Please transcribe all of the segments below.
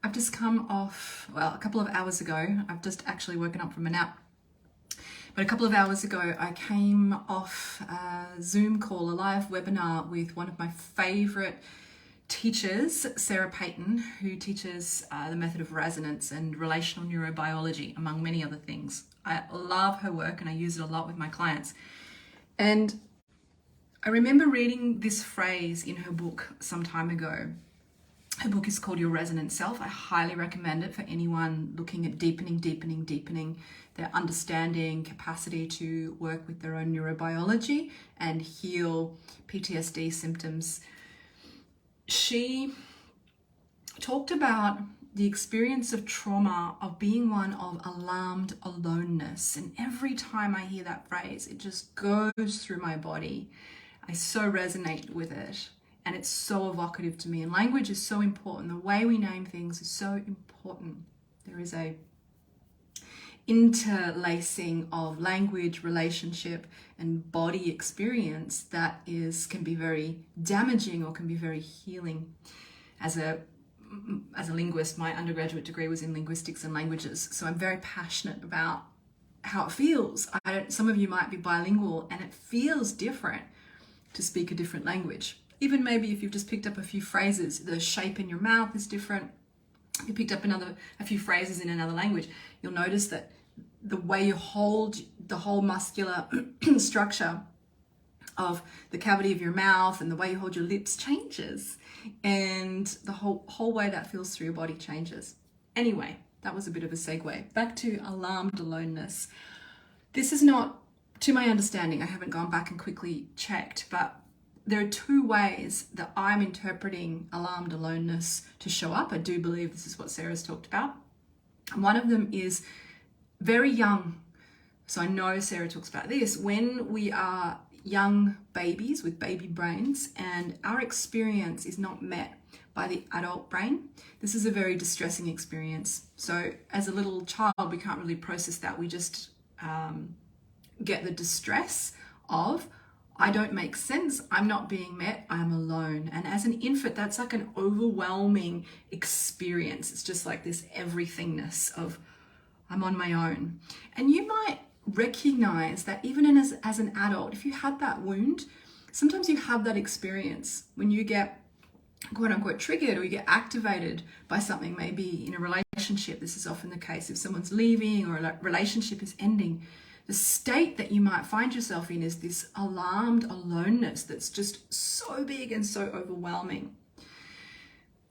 I've just come off, well, a couple of hours ago, I've just actually woken up from a nap. But a couple of hours ago, I came off a Zoom call, a live webinar with one of my favorite teachers, Sarah Payton, who teaches the method of resonance and relational neurobiology, among many other things. I love her work and I use it a lot with my clients. And I remember reading this phrase in her book some time ago. Her book is called Your Resonant Self. I highly recommend it for anyone looking at deepening their understanding, capacity to work with their own neurobiology and heal PTSD symptoms. She talked about the experience of trauma of being one of alarmed aloneness. And every time I hear that phrase, it just goes through my body. I so resonate with it. And it's so evocative to me. And language is so important. The way we name things is so important. There is a interlacing of language, relationship, and body experience that can be very damaging or can be very healing. As a linguist, my undergraduate degree was in linguistics and languages. So I'm very passionate about how it feels. Some of you might be bilingual and it feels different to speak a different language. Even maybe if you've just picked up a few phrases, the shape in your mouth is different. If you picked up a few phrases in another language, you'll notice that the way you hold the whole muscular structure of the cavity of your mouth and the way you hold your lips changes. And the whole way that feels through your body changes. Anyway, that was a bit of a segue. Back to alarmed aloneness. This is not, to my understanding, I haven't gone back and quickly checked, but there are two ways that I'm interpreting alarmed aloneness to show up. I do believe this is what Sarah's talked about. And one of them is very young. So I know Sarah talks about this. When we are young babies with baby brains and our experience is not met by the adult brain, this is a very distressing experience. So as a little child, we can't really process that. We just get the distress of, I don't make sense, I'm not being met, I'm alone. And as an infant, that's like an overwhelming experience. It's just like this everythingness of, I'm on my own. And you might recognize that even as an adult, if you had that wound, sometimes you have that experience when you get quote unquote triggered or you get activated by something, maybe in a relationship. This is often the case if someone's leaving or a relationship is ending. The state that you might find yourself in is this alarmed aloneness that's just so big and so overwhelming.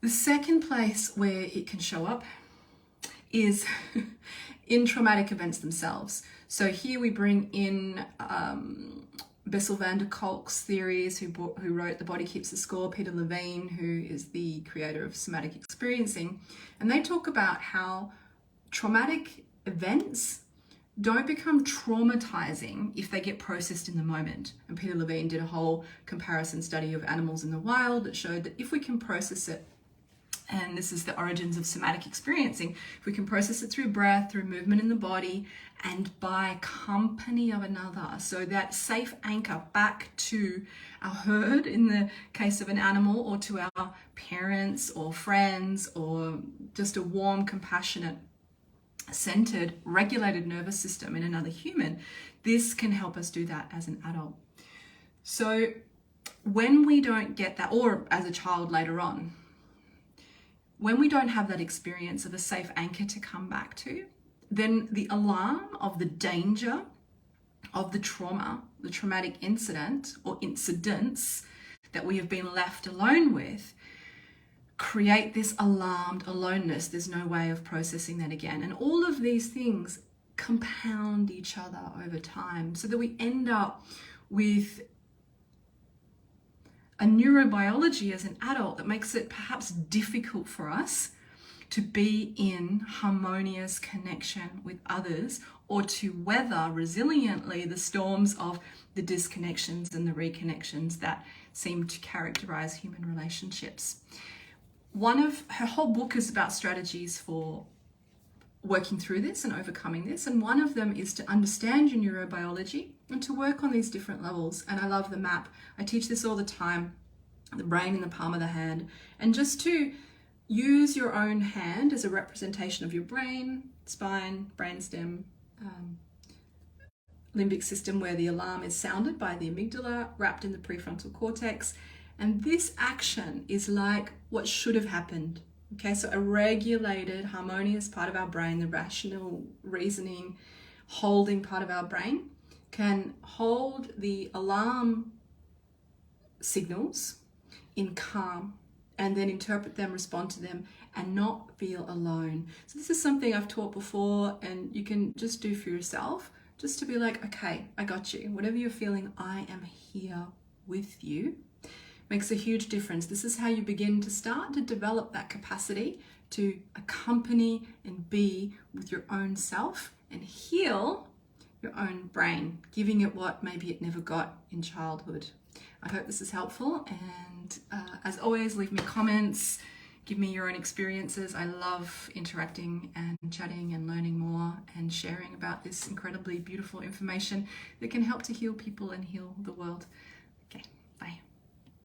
The second place where it can show up is in traumatic events themselves. So here we bring in Bessel van der Kolk's theories, who wrote The Body Keeps the Score, Peter Levine, who is the creator of somatic experiencing. And they talk about how traumatic events don't become traumatizing if they get processed in the moment. And Peter Levine did a whole comparison study of animals in the wild that showed that if we can process it, and this is the origins of somatic experiencing, if we can process it through breath, through movement in the body, and by company of another, so that safe anchor back to our herd in the case of an animal, or to our parents or friends, or just a warm, compassionate, centered, regulated nervous system in another human, this can help us do that as an adult. So when we don't get that, or as a child later on, when we don't have that experience of a safe anchor to come back to, then the alarm of the danger of the trauma, the traumatic incident or incidents that we have been left alone with, create this alarmed aloneness. There's no way of processing that again. And all of these things compound each other over time so that we end up with a neurobiology as an adult that makes it perhaps difficult for us to be in harmonious connection with others, or to weather resiliently the storms of the disconnections and the reconnections that seem to characterize human relationships. Her whole book is about strategies for working through this and overcoming this. And one of them is to understand your neurobiology and to work on these different levels. And I love the map. I teach this all the time, the brain in the palm of the hand. And just to use your own hand as a representation of your brain, spine, brainstem, limbic system, where the alarm is sounded by the amygdala, wrapped in the prefrontal cortex. And this action is like what should have happened. Okay, so a regulated, harmonious part of our brain, the rational, reasoning, holding part of our brain, can hold the alarm signals in calm and then interpret them, respond to them, and not feel alone. So this is something I've taught before, and you can just do for yourself, just to be like, okay, I got you. Whatever you're feeling, I am here with you. Makes a huge difference. This is how you begin to start to develop that capacity to accompany and be with your own self and heal your own brain, giving it what maybe it never got in childhood. I hope this is helpful, and as always, leave me comments, give me your own experiences. I love interacting and chatting and learning more and sharing about this incredibly beautiful information that can help to heal people and heal the world. Okay, bye.